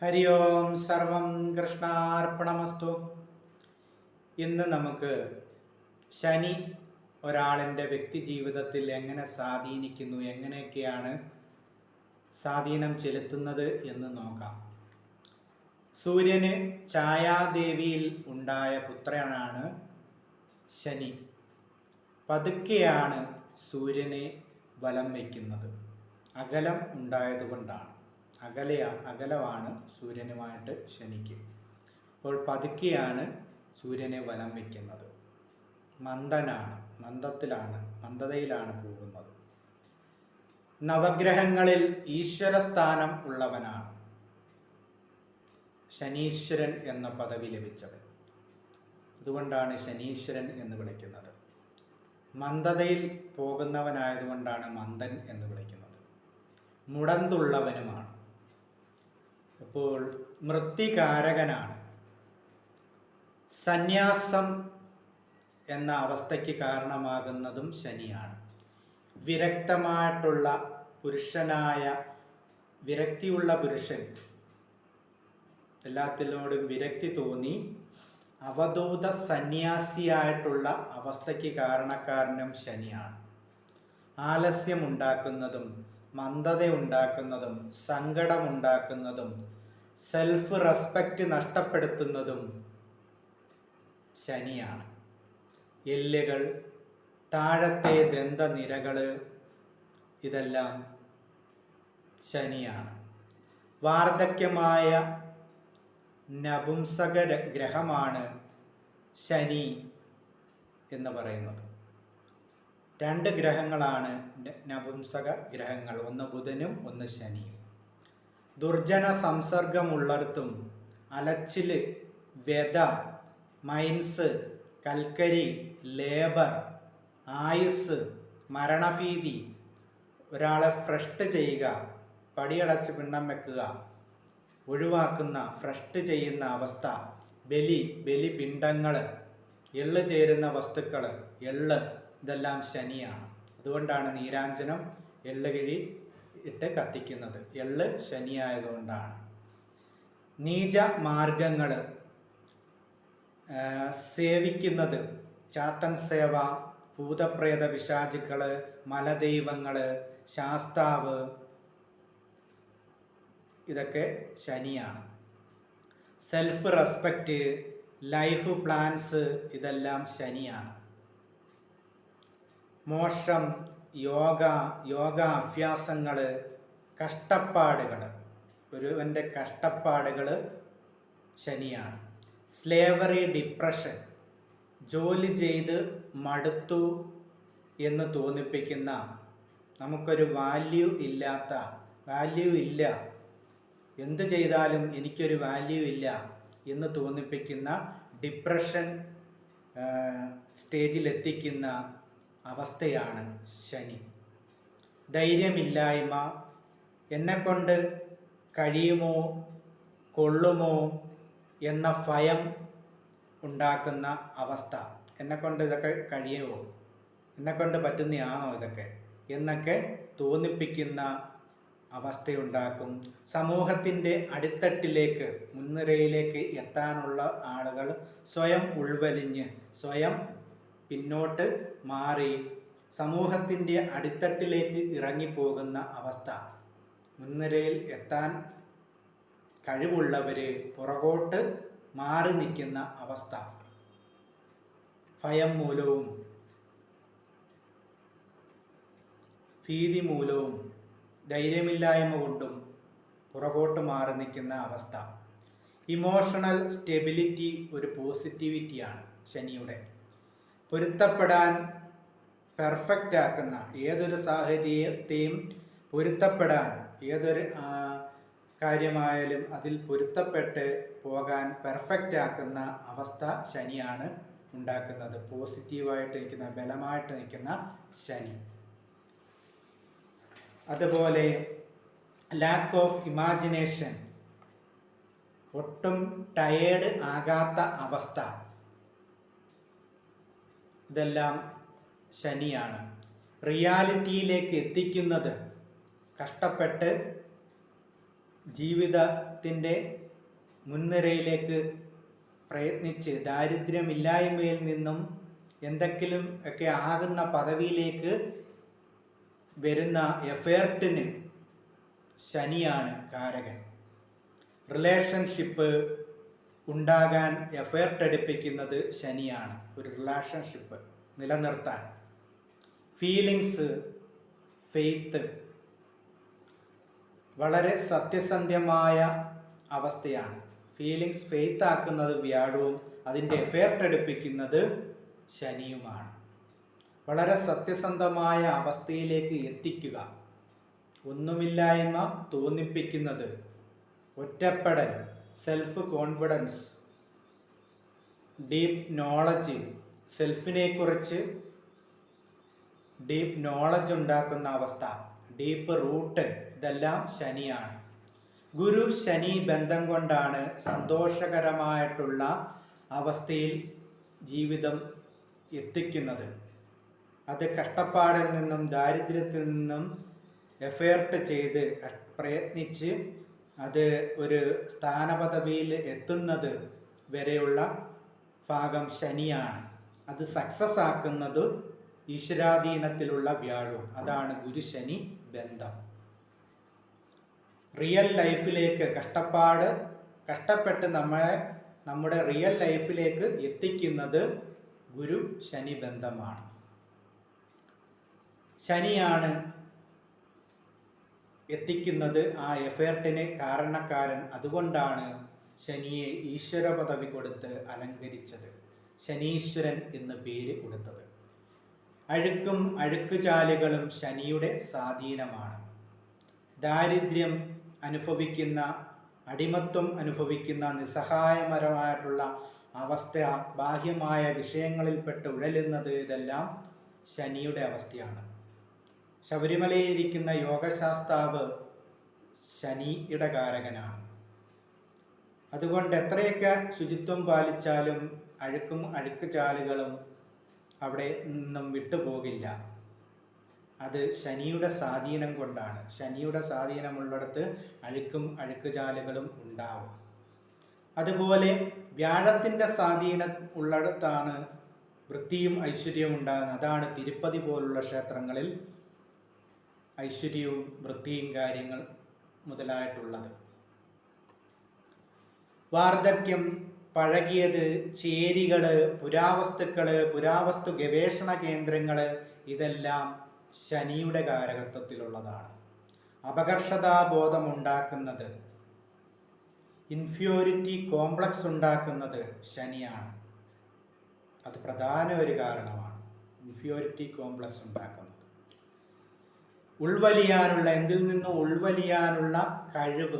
ഹരി ഓം സർവം കൃഷ്ണാർപ്പണമസ്തു. ഇന്ന് നമുക്ക് ശനി ഒരാളിൻ്റെ വ്യക്തി ജീവിതത്തിൽ എങ്ങനെ സ്വാധീനിക്കുന്നു, എങ്ങനെയൊക്കെയാണ് സ്വാധീനം ചെലുത്തുന്നത് എന്ന് നോക്കാം. സൂര്യന് ഛായാദേവിയിൽ ഉണ്ടായ പുത്രനാണ് ശനി. പതുക്കെയാണ് സൂര്യനെ വലം വയ്ക്കുന്നത്. അകലം ഉണ്ടായതുകൊണ്ടാണ്. അകലമാണ് സൂര്യനുമായിട്ട് ശനിക്ക്. അപ്പോൾ പതുക്കെയാണ് സൂര്യനെ വലം വയ്ക്കുന്നത്. മന്ദതയിലാണ് പോകുന്നത്. നവഗ്രഹങ്ങളിൽ ഈശ്വരസ്ഥാനം ഉള്ളവനാണ് ശനീശ്വരൻ എന്ന പദവി ലഭിച്ചവൻ. അതുകൊണ്ടാണ് ശനീശ്വരൻ എന്ന് വിളിക്കുന്നത്. മന്ദതയിൽ പോകുന്നവനായതുകൊണ്ടാണ് മന്ദൻ എന്ന് വിളിക്കുന്നത്. മുടന്തുള്ളവനുമാണ്. അപ്പോൾ മൃത്തികാരകനാണ്. സന്യാസം എന്ന അവസ്ഥയ്ക്ക് കാരണമാകുന്നതും ശനിയാണ്. വിരക്തമായിട്ടുള്ള വിരക്തിയുള്ള പുരുഷൻ, എല്ലാത്തിനോടും വിരക്തി തോന്നി അവധൂത സന്യാസിയായിട്ടുള്ള അവസ്ഥയ്ക്ക് കാരണക്കാരനും ശനിയാണ്. ആലസ്യമുണ്ടാക്കുന്നതും മന്ദതയുണ്ടാക്കുന്നതും സങ്കടമുണ്ടാക്കുന്നതും സെൽഫ് റെസ്പെക്റ്റ് നഷ്ടപ്പെടുത്തുന്നതും ശനിയാണ്. എല്ലുകൾ, താഴത്തെ ദന്തനിരകൾ, ഇതെല്ലാം ശനിയാണ്. വാർദ്ധക്യമായ നപുംസക ഗ്രഹമാണ് ശനി എന്ന് പറയുന്നത്. 2 ഗ്രഹങ്ങളാണ് നപുംസക ഗ്രഹങ്ങൾ, ഒന്ന് ബുധനും ഒന്ന് ശനിയും. ദുർജന സംസർഗമുള്ളിടത്തും അലച്ചില്, വ്യത, മൈൻസ്, കൽക്കരി, ലേബർ, ആയുസ്, മരണഭീതി, ഒരാളെ ഫ്രസ്റ്റ് ചെയ്യുക, പടിയടച്ച് പിണ്ണം വെക്കുക, ഒഴിവാക്കുന്ന, ഫ്രസ്റ്റ് ചെയ്യുന്ന അവസ്ഥ, ബലിപിണ്ഡങ്ങൾ, എള്ള് ചേരുന്ന വസ്തുക്കൾ, ഇതെല്ലാം ശനിയാണ്. അതുകൊണ്ടാണ് നീരാഞ്ജനം എള്ളുകിഴി ഇട്ട് കത്തിക്കുന്നത്. ശനിയായതുകൊണ്ടാണ്. നീച മാർഗങ്ങൾ സേവിക്കുന്നത്, ചാത്തൻ സേവ, ഭൂതപ്രേത പിശാചുക്കൾ, മലദൈവങ്ങൾ, ശാസ്താവ്, ഇതൊക്കെ ശനിയാണ്. സെൽഫ് റെസ്പെക്റ്റ്, ലൈഫ് പ്ലാൻസ്, ഇതെല്ലാം ശനിയാണ്. മോക്ഷം, യോഗ അഭ്യാസങ്ങൾ, കഷ്ടപ്പാടുകൾ, ഒരുവൻ്റെ കഷ്ടപ്പാടുകൾ ശനിയാണ്. സ്ലേവറി, ഡിപ്രഷൻ, ജോലി ചെയ്ത് മടുത്തു എന്ന് തോന്നിപ്പിക്കുന്ന, നമുക്കൊരു വാല്യൂ ഇല്ല, എന്ത് ചെയ്താലും എനിക്കൊരു വാല്യൂ ഇല്ല എന്ന് തോന്നിപ്പിക്കുന്ന, ഡിപ്രഷൻ സ്റ്റേജിലെത്തിക്കുന്ന അവസ്ഥയാണ് ശനി. ധൈര്യമില്ലായ്മ, എന്നെക്കൊണ്ട് കഴിയുമോ കൊള്ളുമോ എന്ന ഭയം ഉണ്ടാക്കുന്ന അവസ്ഥ. എന്നെക്കൊണ്ട് ഇതൊക്കെ കഴിയുമോ, എന്നെക്കൊണ്ട് പറ്റുന്നതാണോ ഇതൊക്കെ എന്നൊക്കെ തോന്നിപ്പിക്കുന്ന അവസ്ഥയുണ്ടാക്കും. സമൂഹത്തിൻ്റെ അടിത്തട്ടിലേക്ക്, മുൻനിരയിലേക്ക് എത്താനുള്ള ആളുകൾ സ്വയം ഉൾവലിഞ്ഞ്, സ്വയം പിന്നോട്ട് മാറി സമൂഹത്തിൻ്റെ അടിത്തട്ടിലേക്ക് ഇറങ്ങിപ്പോകുന്ന അവസ്ഥ. മുൻനിരയിൽ എത്താൻ കഴിവുള്ളവർ പുറകോട്ട് മാറി നിൽക്കുന്ന അവസ്ഥ. ഭയം മൂലവും ഭീതി മൂലവും ധൈര്യമില്ലായ്മ കൊണ്ടും പുറകോട്ട് മാറി നിൽക്കുന്ന അവസ്ഥ. ഇമോഷണൽ സ്റ്റെബിലിറ്റി ഒരു പോസിറ്റിവിറ്റിയാണ് ശനിയുടെ. പൊരുത്തപ്പെടാൻ, പെർഫെക്റ്റ് ആക്കുന്ന, ഏതൊരു സാഹചര്യത്തെയും പൊരുത്തപ്പെടാൻ, ഏതൊരു കാര്യമായാലും അതിൽ പൊരുത്തപ്പെട്ട് പോകാൻ പെർഫെക്റ്റ് ആക്കുന്ന അവസ്ഥ ശനിയാണ് ഉണ്ടാക്കുന്നത്. പോസിറ്റീവായിട്ട് നിൽക്കുന്ന, ബലമായിട്ട് നിൽക്കുന്ന ശനി. അതുപോലെ ലാക്ക് ഓഫ് ഇമാജിനേഷൻ, ഒട്ടും ടയേർഡ് ആകാത്ത അവസ്ഥ, ഇതെല്ലാം ശനിയാണ്. റിയാലിറ്റിയിലേക്ക് എത്തിക്കുന്നത്, കഷ്ടപ്പെട്ട് ജീവിതത്തിൻ്റെ മുൻനിരയിലേക്ക് പ്രയത്നിച്ച് ദാരിദ്ര്യമില്ലായ്മയിൽ നിന്നും എന്തെങ്കിലും ഒക്കെ ആകുന്ന പദവിയിലേക്ക് വരുന്ന എഫേർട്ടിന് ശനിയാണ് കാരകൻ. റിലേഷൻഷിപ്പ് ഉണ്ടാകാൻ എഫേർട്ട് എടുപ്പിക്കുന്നത് ശനിയാണ്. ഒരു റിലേഷൻഷിപ്പ് നിലനിർത്താൻ ഫീലിങ്സ്, ഫെയ്ത്ത് വളരെ സത്യസന്ധമായ അവസ്ഥയാണ്. ഫീലിങ്സ് ഫെയ്ത്ത് ആക്കുന്നത് വ്യാഴവും അതിൻ്റെ എഫേർട്ട് എടുപ്പിക്കുന്നത് ശനിയുമാണ്. വളരെ സത്യസന്ധമായ അവസ്ഥയിലേക്ക് എത്തിക്കുക, ഒന്നുമില്ലായ്മ തോന്നിപ്പിക്കുന്നത്, ഒറ്റപ്പെടൽ, സെൽഫ് കോൺഫിഡൻസ്, ഡീപ്പ് നോളജ്, സെൽഫിനെക്കുറിച്ച് ഡീപ്പ് നോളജ് ഉണ്ടാക്കുന്ന അവസ്ഥ, ഡീപ്പ് റൂട്ട്, ഇതെല്ലാം ശനിയാണ്. ഗുരു ശനി ബന്ധം കൊണ്ടാണ് സന്തോഷകരമായിട്ടുള്ള അവസ്ഥയിൽ ജീവിതം എത്തിക്കുന്നത്. അത് കഷ്ടപ്പാടിൽ നിന്നും ദാരിദ്ര്യത്തിൽ നിന്നും എഫേർട്ട് ചെയ്ത് പ്രയത്നിച്ച് അത് ഒരു സ്ഥാനപദവിയിൽ എത്തുന്നത് വരെയുള്ള ഭാഗം ശനിയാണ്. അത് സക്സസ് ആക്കുന്നത് ഈശ്വരാധീനത്തിലുള്ള വ്യാഴവും. അതാണ് ഗുരു ശനി ബന്ധം. റിയൽ ലൈഫിലേക്ക് കഷ്ടപ്പെട്ട് നമ്മുടെ റിയൽ ലൈഫിലേക്ക് എത്തിക്കുന്നത് ഗുരു ശനി ബന്ധമാണ്. ശനിയാണ് എത്തിക്കുന്നത് ആ എഫേർട്ടിന് കാരണക്കാരൻ. അതുകൊണ്ടാണ് ശനിയെ ഈശ്വര പദവി കൊടുത്ത് അലങ്കരിച്ചത്, ശനീശ്വരൻ എന്ന് പേര് കൊടുത്തത്. അഴുക്കും അഴുക്കുചാലുകളും ശനിയുടെ സ്വാധീനമാണ്. ദാരിദ്ര്യം അനുഭവിക്കുന്ന, അടിമത്വം അനുഭവിക്കുന്ന, നിസ്സഹായപരമായിട്ടുള്ള അവസ്ഥ, ബാഹ്യമായ വിഷയങ്ങളിൽപ്പെട്ട് ഉഴലുന്നത്, ഇതെല്ലാം ശനിയുടെ അവസ്ഥയാണ്. ശബരിമലയിലിരിക്കുന്ന യോഗശാസ്താവ് ശനിയുടെ കാരകനാണ്. അതുകൊണ്ട് എത്രയൊക്കെ ശുചിത്വം പാലിച്ചാലും അഴുക്കും അഴുക്കുചാലുകളും അവിടെ നിന്നും വിട്ടുപോകില്ല. അത് ശനിയുടെ സ്വാധീനം കൊണ്ടാണ്. ശനിയുടെ സ്വാധീനമുള്ളിടത്ത് അഴുക്കും അഴുക്കുചാലുകളും ഉണ്ടാവും. അതുപോലെ വ്യാഴത്തിൻ്റെ സ്വാധീനം ഉള്ളിടത്താണ് വൃത്തിയും ഐശ്വര്യവും ഉണ്ടാകുന്നത്. അതാണ് തിരുപ്പതി പോലുള്ള ക്ഷേത്രങ്ങളിൽ ഐശ്വര്യവും വൃത്തിയും കാര്യങ്ങൾ മുതലായിട്ടുള്ളത്. വാർദ്ധക്യം, പഴകിയത്, ചേരികള്, പുരാവസ്തുക്കള്, പുരാവസ്തു ഗവേഷണ കേന്ദ്രങ്ങള്, ഇതെല്ലാം ശനിയുടെ കാരകത്വത്തിലുള്ളതാണ്. അപകർഷതാബോധം ഉണ്ടാക്കുന്നത്, ഇൻഫീരിയോറിറ്റി കോംപ്ലക്സ് ഉണ്ടാക്കുന്നത് ശനിയാണ്. അത് പ്രധാന ഒരു കാരണമാണ്, ഇൻഫീരിയോറിറ്റി കോംപ്ലക്സ് ഉണ്ടാക്കുന്നത്. ഉൾവലിയാനുള്ള, എന്തിൽ നിന്നും ഉൾവലിയാനുള്ള കഴിവ്,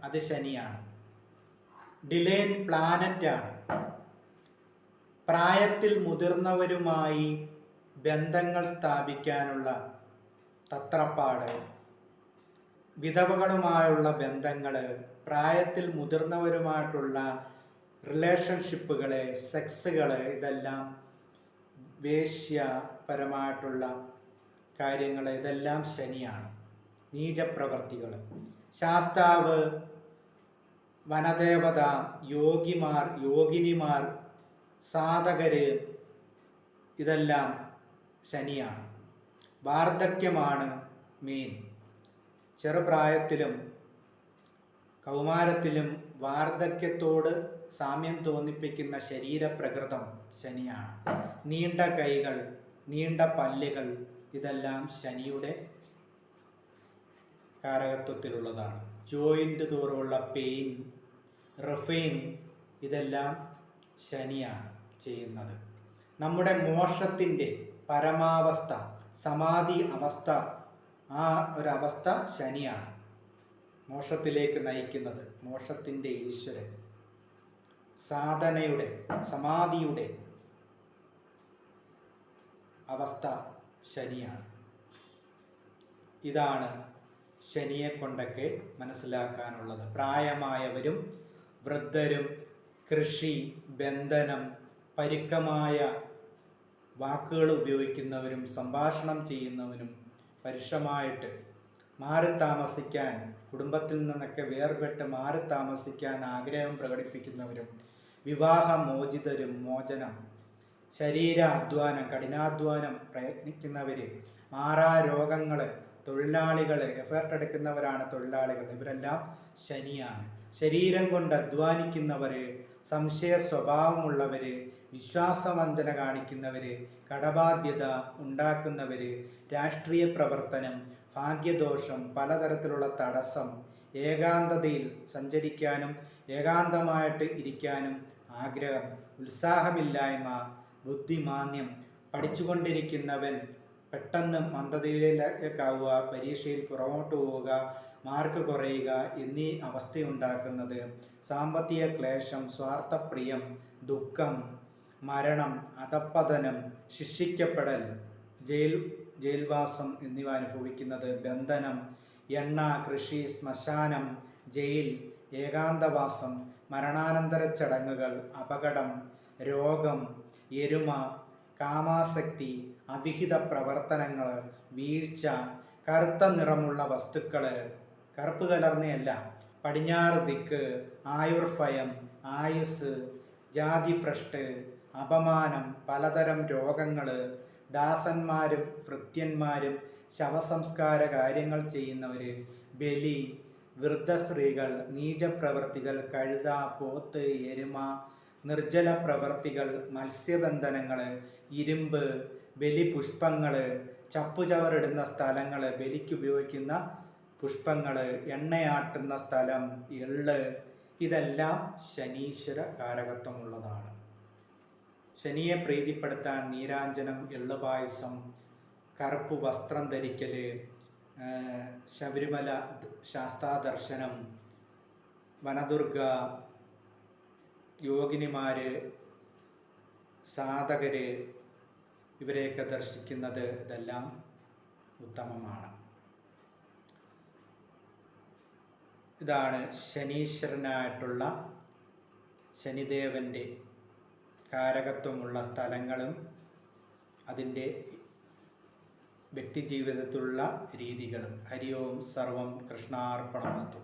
അത് ശനിയാണ്. ഡിലേൻ പ്ലാനറ്റാണ്. പ്രായത്തിൽ മുതിർന്നവരുമായി ബന്ധങ്ങൾ സ്ഥാപിക്കാനുള്ള തത്രപ്പാട്, വിധവകളുമായുള്ള ബന്ധങ്ങൾ, പ്രായത്തിൽ മുതിർന്നവരുമായിട്ടുള്ള റിലേഷൻഷിപ്പുകൾ, സെക്സുകൾ, ഇതെല്ലാം വേശ്യപരമായിട്ടുള്ള കാര്യങ്ങൾ, ഇതെല്ലാം ശനിയാണ്. നീചപ്രവർത്തികൾ, ശാസ്താവ്, വനദേവത, യോഗിമാർ, യോഗിനിമാർ, സാധകര്, ഇതെല്ലാം ശനിയാണ്. വാർദ്ധക്യമാണ് മെയിൻ. ചെറുപ്രായത്തിലും കൗമാരത്തിലും വാർദ്ധക്യത്തോട് സാമ്യം തോന്നിപ്പിക്കുന്ന ശരീരപ്രകൃതം ശനിയാണ്. നീണ്ട കൈകൾ, നീണ്ട പല്ലുകൾ, ഇതെല്ലാം ശനിയുടെ കാരകത്വത്തിലുള്ളതാണ്. ജോയിൻ്റ് തോറുമുള്ള പെയിൻ, റിഫൈൻ, ഇതെല്ലാം ശനിയാണ് ചെയ്യുന്നത്. നമ്മുടെ മോക്ഷത്തിൻ്റെ പരമാവസ്ഥ, സമാധി അവസ്ഥ, ആ ഒരവസ്ഥ ശനിയാണ് മോക്ഷത്തിലേക്ക് നയിക്കുന്നത്. മോക്ഷത്തിൻ്റെ ഈശ്വരൻ, സാധനയുടെ, സമാധിയുടെ അവസ്ഥ ശനിയാണ്. ഇതാണ് ശനിയെ കൊണ്ടൊക്കെ മനസ്സിലാക്കാനുള്ളത്. പ്രായമായവരും വൃദ്ധരും, കൃഷി, ബന്ധനം, പരുക്കമായ വാക്കുകൾ ഉപയോഗിക്കുന്നവരും സംഭാഷണം ചെയ്യുന്നവനും പരുഷമായിട്ട് മാറി താമസിക്കാൻ, കുടുംബത്തിൽ നിന്നൊക്കെ വേർപെട്ട് മാറി താമസിക്കാൻ ആഗ്രഹം പ്രകടിപ്പിക്കുന്നവരും, വിവാഹമോചിതരും, മോചനം, ശരീര അധ്വാനം, കഠിനാധ്വാനം പ്രയത്നിക്കുന്നവർ, മാറാ രോഗങ്ങൾ, തൊഴിലാളികൾ, എഫേർട്ട് എടുക്കുന്നവരാണ് തൊഴിലാളികൾ, ഇവരെല്ലാം ശനിയാണ്. ശരീരം കൊണ്ട് അധ്വാനിക്കുന്നവർ, സംശയ സ്വഭാവമുള്ളവർ, വിശ്വാസവഞ്ചന കാണിക്കുന്നവർ, കടബാധ്യത ഉണ്ടാക്കുന്നവർ, രാഷ്ട്രീയ പ്രവർത്തനം, ഭാഗ്യദോഷം, പലതരത്തിലുള്ള തടസ്സം, ഏകാന്തതയിൽ സഞ്ചരിക്കാനും ഏകാന്തമായിട്ട് ഇരിക്കാനും ആഗ്രഹം, ഉത്സാഹമില്ലായ്മ, ബുദ്ധിമാന്ദ്യം, പഠിച്ചുകൊണ്ടിരിക്കുന്നവൻ പെട്ടെന്ന് മന്ദതയിലേക്കാവുക, പരീക്ഷയിൽ പുറകോട്ട് പോവുക, മാർക്ക് കുറയുക എന്നീ അവസ്ഥയുണ്ടാക്കുന്നത്, സാമ്പത്തിക ക്ലേശം, സ്വാർത്ഥപ്രിയം, ദുഃഖം, മരണം, അധപ്പതനം, ശിക്ഷിക്കപ്പെടൽ, ജയിൽവാസം എന്നിവ അനുഭവിക്കുന്നത്, ബന്ധനം, എണ്ണ, കൃഷി, ശ്മശാനം, ജയിൽ, ഏകാന്തവാസം, മരണാനന്തര ചടങ്ങുകൾ, അപകടം, രോഗം, എരുമ, കാമാസക്തി, അവിഹിത പ്രവർത്തനങ്ങൾ, വീഴ്ച, കറുത്ത നിറമുള്ള വസ്തുക്കൾ, കറുപ്പ് കലർന്നയല്ല, പടിഞ്ഞാറ് ദിക്ക്, ആയുർഭയം, ആയുസ്, ജാതിഭ്രഷ്ട്, അപമാനം, പലതരം രോഗങ്ങൾ, ദാസന്മാരും ഭൃത്യന്മാരും, ശവസംസ്കാര കാര്യങ്ങൾ ചെയ്യുന്നവർ, ബലി, വൃദ്ധസ്ത്രീകൾ, നീചപ്രവർത്തികൾ, കഴുത, പോത്ത്, എരുമ, നിർജ്ജല പ്രവർത്തികൾ, മത്സ്യബന്ധനങ്ങൾ, ഇരുമ്പ്, ബലിപുഷ്പങ്ങൾ, ചപ്പുചവറിടുന്ന സ്ഥലങ്ങൾ, ബലിക്ക് ഉപയോഗിക്കുന്ന പുഷ്പങ്ങൾ, എണ്ണയാട്ടുന്ന സ്ഥലം, എള്ള്, ഇതെല്ലാം ശനീശ്വര കാരകത്വമുള്ളതാണ്. ശനിയെ പ്രീതിപ്പെടുത്താൻ നീരാഞ്ജനം, എള്ളുപായസം, കറുപ്പ് വസ്ത്രം ധരിക്കൽ, ശബരിമല ശാസ്താദർശനം, വനദുർഗ, യോഗിനിമാർ, സാധകർ, ഇവരെയൊക്കെ ദർശിക്കുന്നത് ഇതെല്ലാം ഉത്തമമാണ്. ഇതാണ് ശനീശ്വരനായിട്ടുള്ള ശനിദേവൻ്റെ കാരകത്വമുള്ള സ്ഥലങ്ങളും അതിൻ്റെ വ്യക്തിജീവിതത്തിലുള്ള രീതികളും. ഹരി ഓം. സർവം കൃഷ്ണാർപ്പണമസ്തു.